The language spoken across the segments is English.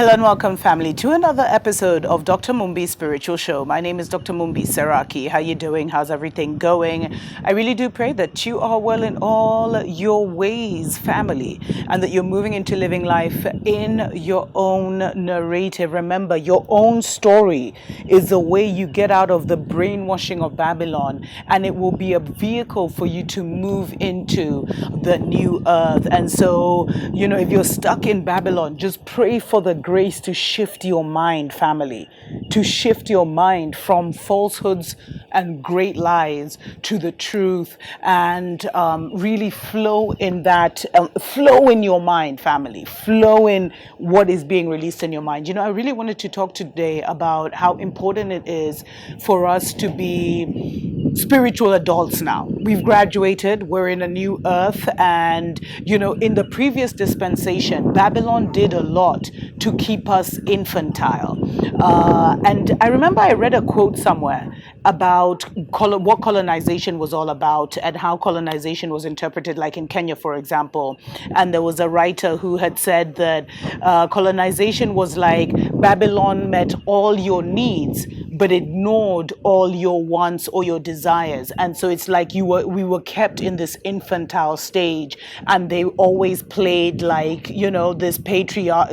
Hello and welcome, family, to another episode of Dr. Mumbi's Spiritual Show. My name is Dr. Mumbi Seraki. How you doing? How's everything going? I really do pray that you are well in all your ways, family, and that you're moving into living life in your own narrative. Remember, your own story is the way you get out of the brainwashing of Babylon, and it will be a vehicle for you to move into the new earth. And so, if you're stuck in Babylon, just pray for the grace to shift your mind, family, to shift your mind from falsehoods and great lies to the truth, and really flow in that, flow in your mind, family, flow in what is being released in your mind. I really wanted to talk today about how important it is for us to be spiritual adults now. We've graduated, we're in a new earth, and in the previous dispensation, Babylon did a lot to keep us infantile. And I remember I read a quote somewhere about what colonization was all about and how colonization was interpreted, like in Kenya, for example. And there was a writer who had said that colonization was like Babylon met all your needs, but ignored all your wants or your desires. And so it's like we were kept in this infantile stage, and they always played like, this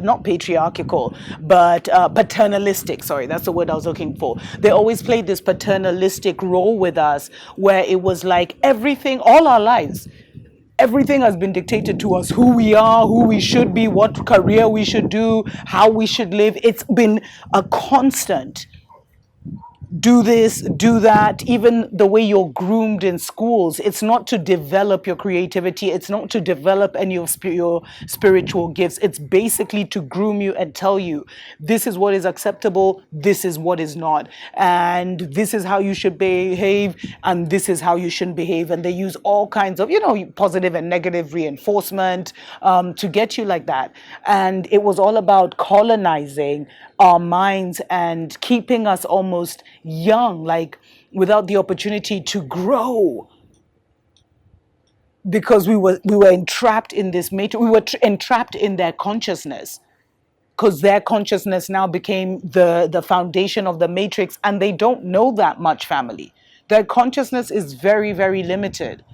not patriarchal, but paternalistic. Sorry, that's the word I was looking for. They always played this paternalistic role with us, where it was like everything, all our lives, everything has been dictated to us: who we are, who we should be, what career we should do, how we should live. It's been a constant. Do this, do that. Even the way you're groomed in schools, it's not to develop your creativity, it's not to develop any of your spiritual gifts. It's basically to groom you and tell you this is what is acceptable, this is what is not, and this is how you should behave, and this is how you shouldn't behave. And they use all kinds of positive and negative reinforcement to get you like that. And it was all about colonizing our minds and keeping us almost young, like without the opportunity to grow, because we were entrapped in this matrix. We were entrapped in their consciousness, because their consciousness now became the foundation of the matrix, and they don't know that much, family. Their consciousness is very, very limited.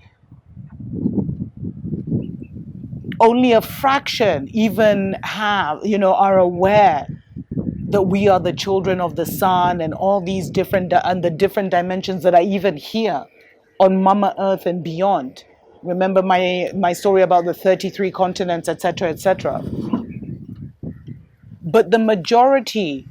Only a fraction even are aware that we are the children of the sun, and all these different dimensions that are even here on Mama Earth and beyond. Remember my story about the 33 continents, etc., etc. But the majority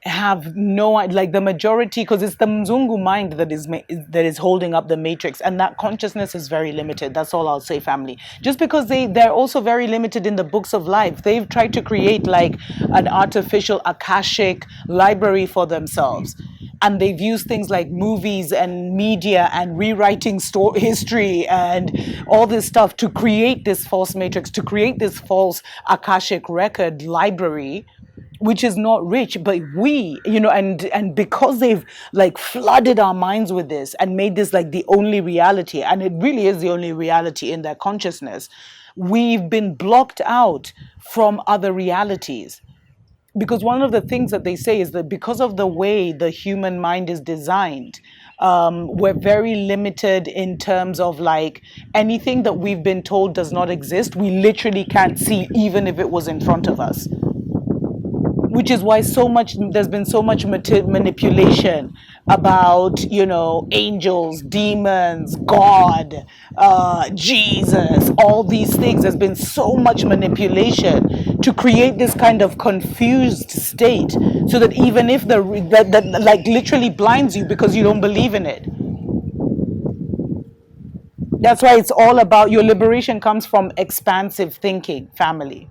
have the majority, because it's the Mzungu mind that is holding up the matrix, and that consciousness is very limited. That's all I'll say, family. Just because they're also very limited in the books of life. They've tried to create like an artificial Akashic library for themselves, and they've used things like movies and media and rewriting history and all this stuff to create this false matrix, to create this false Akashic record library, which is not rich. But we, and because they've like flooded our minds with this and made this like the only reality, and it really is the only reality in their consciousness, we've been blocked out from other realities. Because one of the things that they say is that because of the way the human mind is designed, we're very limited in terms of like anything that we've been told does not exist. We literally can't see, even if it was in front of us. Which is why there's been so much manipulation about, angels, demons, God, Jesus, all these things. There's been so much manipulation to create this kind of confused state, so that even if that like literally blinds you because you don't believe in it. That's why it's all about your liberation comes from expansive thinking, family.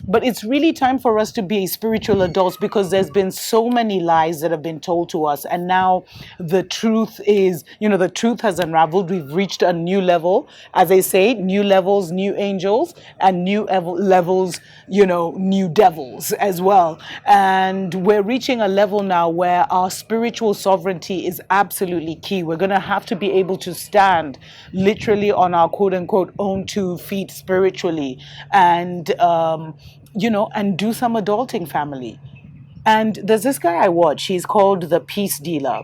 But it's really time for us to be spiritual adults, because there's been so many lies that have been told to us. And now the truth is, the truth has unraveled. We've reached a new level. As they say, new levels, new angels, and new levels, new devils as well. And we're reaching a level now where our spiritual sovereignty is absolutely key. We're going to have to be able to stand literally on our quote unquote own 2 feet spiritually. And and do some adulting, family. And there's this guy I watch. He's called the Peace Dealer.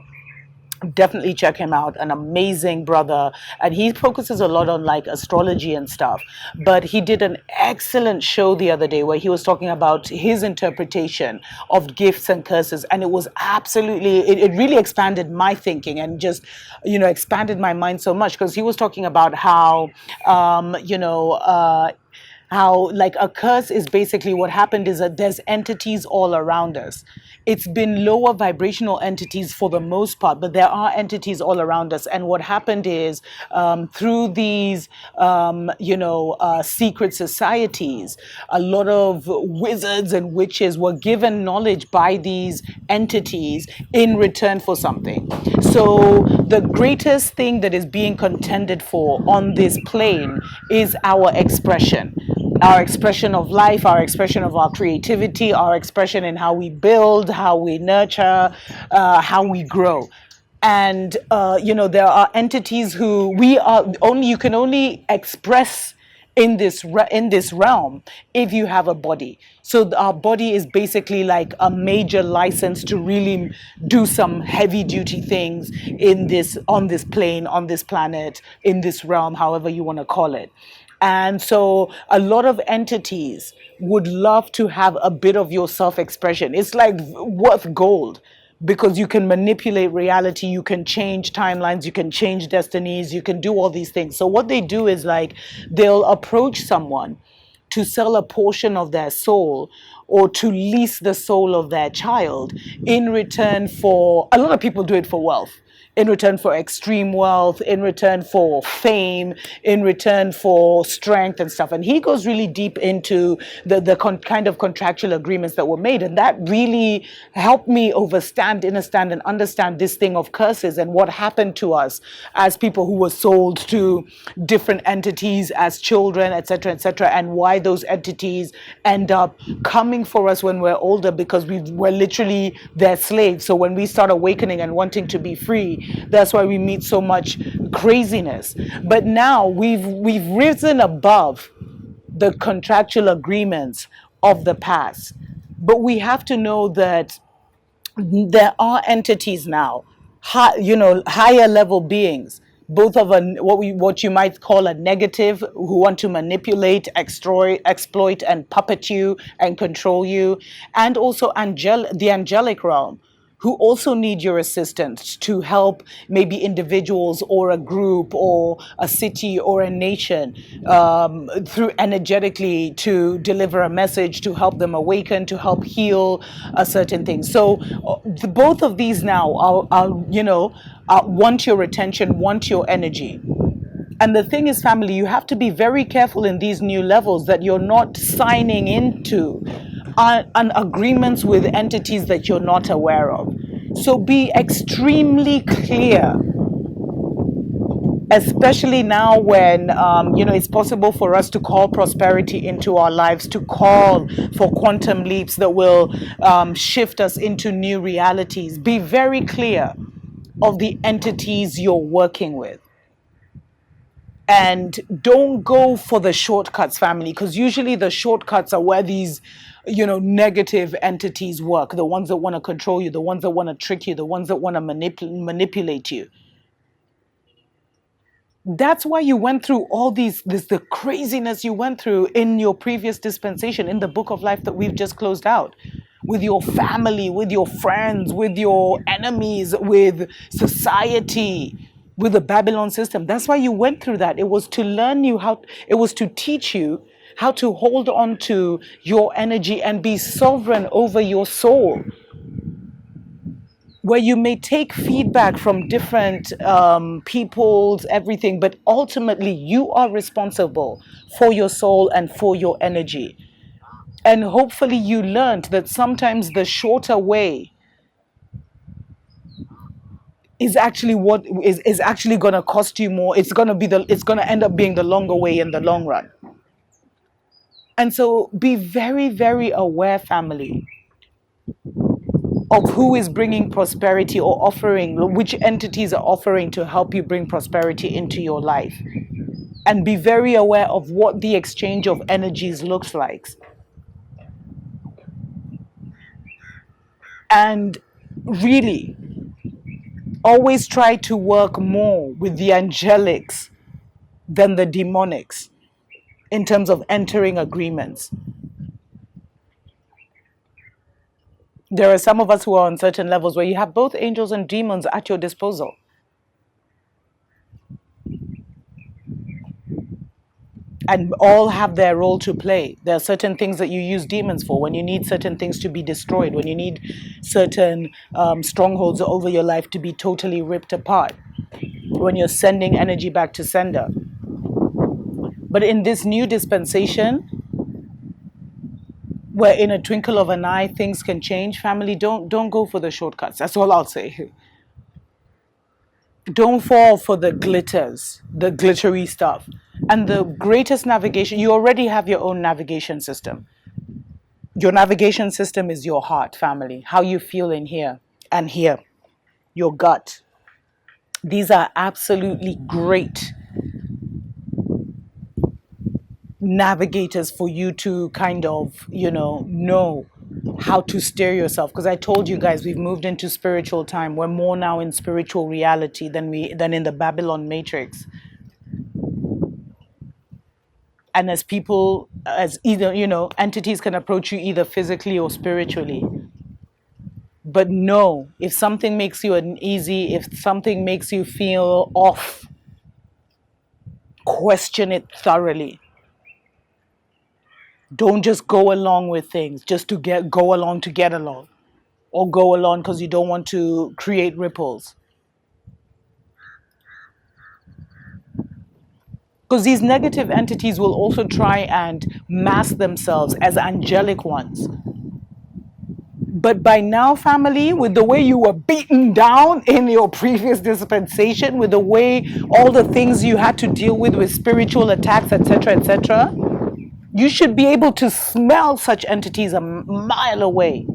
Definitely check him out. An amazing brother, and he focuses a lot on like astrology and stuff. But he did an excellent show the other day where he was talking about his interpretation of gifts and curses, and it was absolutely, it really expanded my thinking and just expanded my mind so much, because he was talking about how how like a curse is basically, what happened is that there's entities all around us. It's been lower vibrational entities for the most part, but there are entities all around us. And what happened is, through these secret societies, a lot of wizards and witches were given knowledge by these entities in return for something. So the greatest thing that is being contended for on this plane is our expression, our expression of life, our expression of our creativity, our expression in how we build, how we nurture, how we grow. And there are entities who you can only express in this realm if you have a body. So our body is basically like a major license to really do some heavy duty things on this plane, on this planet, in this realm, however you want to call it. And so a lot of entities would love to have a bit of your self-expression. It's like worth gold, because you can manipulate reality, you can change timelines, you can change destinies, you can do all these things. So what they do is like, they'll approach someone to sell a portion of their soul, or to lease the soul of their child in return for, a lot of people do it for wealth, in return for extreme wealth, in return for fame, in return for strength and stuff. And he goes really deep into the kind of contractual agreements that were made. And that really helped me understand this thing of curses and what happened to us as people who were sold to different entities as children, etc., and why those entities end up coming for us when we're older, because we're literally their slaves. So when we start awakening and wanting to be free, that's why we meet so much craziness. But now we've risen above the contractual agreements of the past. But we have to know that there are entities now, higher level beings, both of what you might call a negative, who want to manipulate, exploit, and puppet you and control you, and also the angelic realm, who also need your assistance to help maybe individuals or a group or a city or a nation, through energetically, to deliver a message, to help them awaken, to help heal a certain thing. So both of these now want your attention, want your energy. And the thing is, family, you have to be very careful in these new levels that you're not signing into an agreements with entities that you're not aware of. So be extremely clear, especially now when it's possible for us to call prosperity into our lives, to call for quantum leaps that will shift us into new realities. Be very clear of the entities you're working with. And don't go for the shortcuts, family, because usually the shortcuts are where these, negative entities work. The ones that want to control you, the ones that want to trick you, the ones that want to manipulate you. That's why you went through all the craziness you went through in your previous dispensation, in the book of life that we've just closed out, with your family, with your friends, with your enemies, with society, with the Babylon system. That's why you went through that. It was to it was to teach you how to hold on to your energy and be sovereign over your soul, where you may take feedback from different peoples, everything, but ultimately you are responsible for your soul and for your energy. And hopefully you learned that sometimes the shorter way is actually what is actually going to cost you more. It's going to end up being the longer way in the long run. And so be very, very aware, family, of who is bringing prosperity or offering, which entities are offering to help you bring prosperity into your life. And be very aware of what the exchange of energies looks like. And really, always try to work more with the angelics than the demonics in terms of entering agreements. There are some of us who are on certain levels where you have both angels and demons at your disposal. And all have their role to play. There are certain things that you use demons for when you need certain things to be destroyed, when you need certain strongholds over your life to be totally ripped apart, when you're sending energy back to sender. But in this new dispensation, where in a twinkle of an eye things can change, family, don't go for the shortcuts. That's all I'll say. Don't fall for the glitters, the glittery stuff. And the greatest navigation, you already have your own navigation system. Your navigation system is your heart, family. How you feel in here and here, your gut. These are absolutely great navigators for you to kind of, know how to steer yourself. Because I told you guys, we've moved into spiritual time. We're more now in spiritual reality than in the Babylon matrix. And as people, as either, entities can approach you either physically or spiritually. But no, if something makes you uneasy, if something makes you feel off, question it thoroughly. Don't just go along with things just to go along to get along, or go along because you don't want to create ripples. Because these negative entities will also try and mask themselves as angelic ones. But by now, family, with the way you were beaten down in your previous dispensation, with the way all the things you had to deal with spiritual attacks, etc., you should be able to smell such entities a mile away.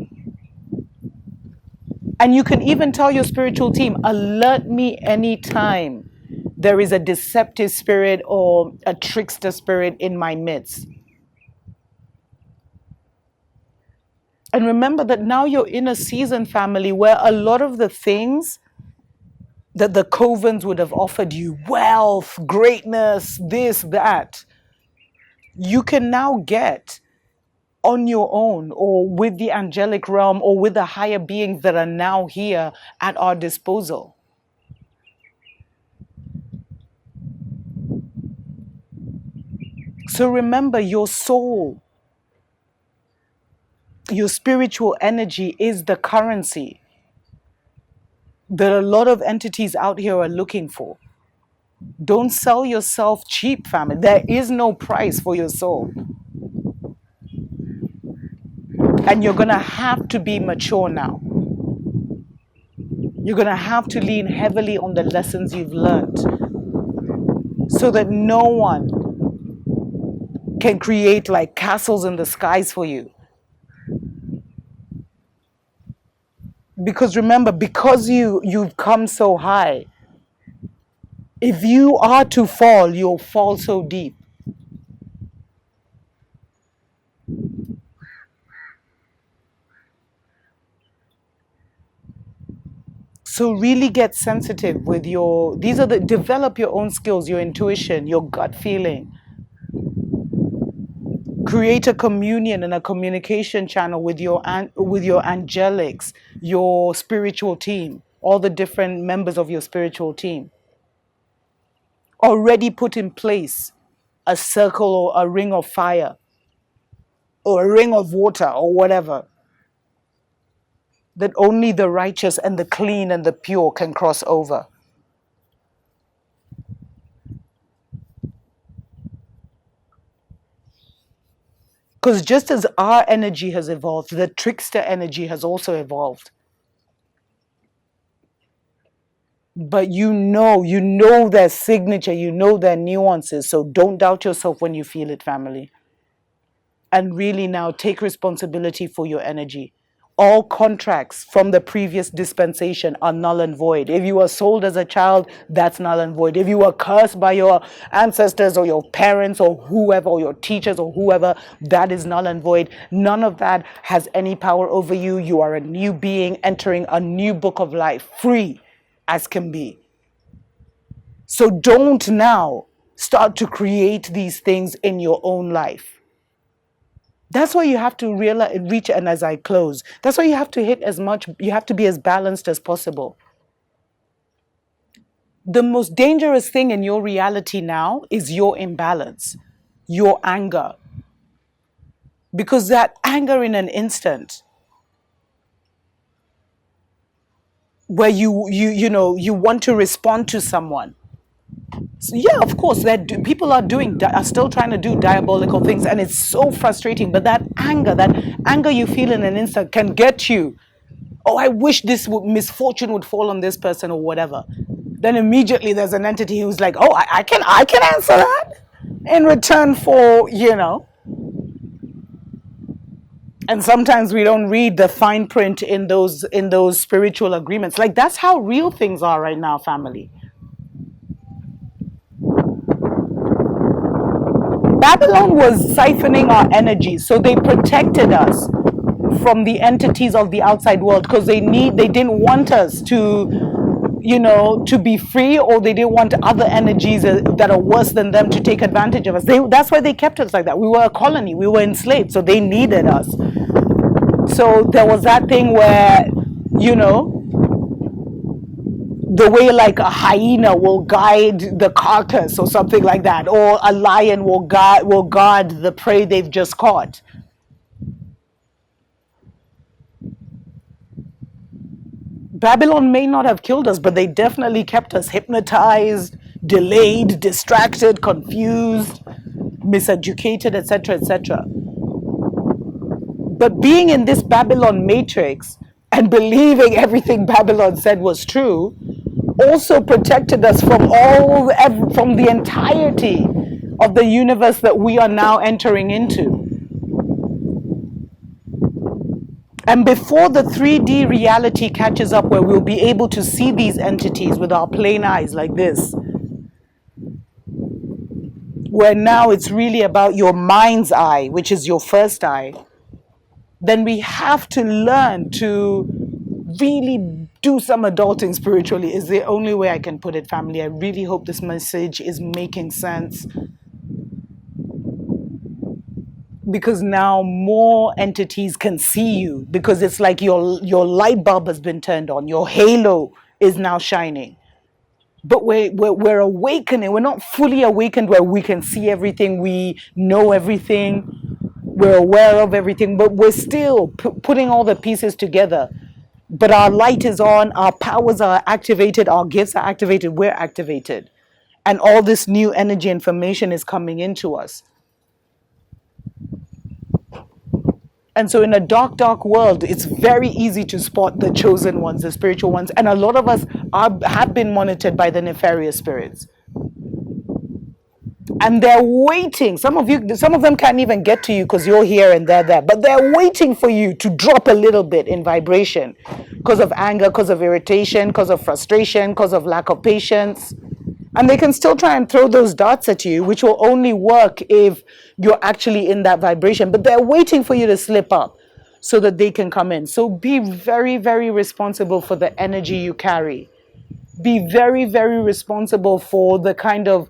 And you can even tell your spiritual team, alert me anytime there is a deceptive spirit or a trickster spirit in my midst. And remember that now you're in a season, family, where a lot of the things that the covens would have offered you, wealth, greatness, this, that, you can now get on your own or with the angelic realm or with the higher beings that are now here at our disposal. So remember, your soul, your spiritual energy is the currency that a lot of entities out here are looking for. Don't sell yourself cheap, family. There is no price for your soul. And you're going to have to be mature now. You're going to have to lean heavily on the lessons you've learned so that no one can create like castles in the skies for you. Because remember, because you've come so high, if you are to fall, you'll fall so deep. So really get sensitive with develop your own skills, your intuition, your gut feeling. Create a communion and a communication channel with your angelics, your spiritual team, all the different members of your spiritual team. Already put in place a circle or a ring of fire or a ring of water or whatever that only the righteous and the clean and the pure can cross over. Because just as our energy has evolved, the trickster energy has also evolved. But you know their signature, you know their nuances. So don't doubt yourself when you feel it, family. And really now take responsibility for your energy. All contracts from the previous dispensation are null and void. If you were sold as a child, that's null and void. If you were cursed by your ancestors or your parents or whoever, or your teachers or whoever, that is null and void. None of that has any power over you. You are a new being entering a new book of life, free as can be. So don't now start to create these things in your own life. That's why you have to reach, and as I close, that's why you have to hit as much, you have to be as balanced as possible. The most dangerous thing in your reality now is your imbalance, your anger. Because that anger in an instant, where you want to respond to someone. So yeah, of course, people are still trying to do diabolical things, and it's so frustrating. But that anger you feel in an instant can get you. Oh, I wish misfortune would fall on this person or whatever. Then immediately there's an entity who's like, oh, I can answer that in return for. And sometimes we don't read the fine print in those spiritual agreements. Like, that's how real things are right now, family. Babylon was siphoning our energy, so they protected us from the entities of the outside world, because they didn't want us to be free, or they didn't want other energies that are worse than them to take advantage of us. That's why they kept us like that. We were a colony, we were enslaved, so they needed us. So there was that thing where, the way like a hyena will guide the carcass or something like that, or a lion will guard the prey they've just caught. Babylon may not have killed us, but they definitely kept us hypnotized, delayed, distracted, confused, miseducated, etc., etc. But being in this Babylon matrix and believing everything Babylon said was true also protected us from the entirety of the universe that we are now entering into. And before the 3D reality catches up, where we'll be able to see these entities with our plain eyes like this, where now it's really about your mind's eye, which is your first eye, then we have to learn to really do some adulting spiritually, is the only way I can put it, family. I really hope this message is making sense. Because now more entities can see you, because it's like your light bulb has been turned on, your halo is now shining. But we're awakening. We're not fully awakened where we can see everything, we know everything, we're aware of everything, but we're still putting all the pieces together. But our light is on, our powers are activated, our gifts are activated, we're activated. And all this new energy information is coming into us. And so in a dark, dark world, it's very easy to spot the chosen ones, the spiritual ones. And a lot of us have been monitored by the nefarious spirits. And they're waiting. Some of them can't even get to you because you're here and they're there. But they're waiting for you to drop a little bit in vibration because of anger, because of irritation, because of frustration, because of lack of patience. And they can still try and throw those darts at you, which will only work if you're actually in that vibration. But they're waiting for you to slip up so that they can come in. So be very, very responsible for the energy you carry. Be very, very responsible for the kind of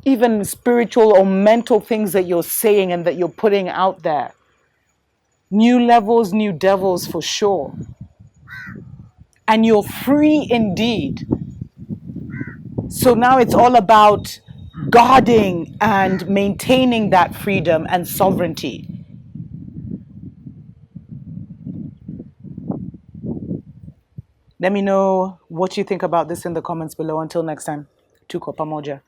even spiritual or mental things that you're saying and that you're putting out there. New levels, new devils for sure. And you're free indeed. So now it's all about guarding and maintaining that freedom and sovereignty. Let me know what you think about this in the comments below. Until next time, tuko pamoja.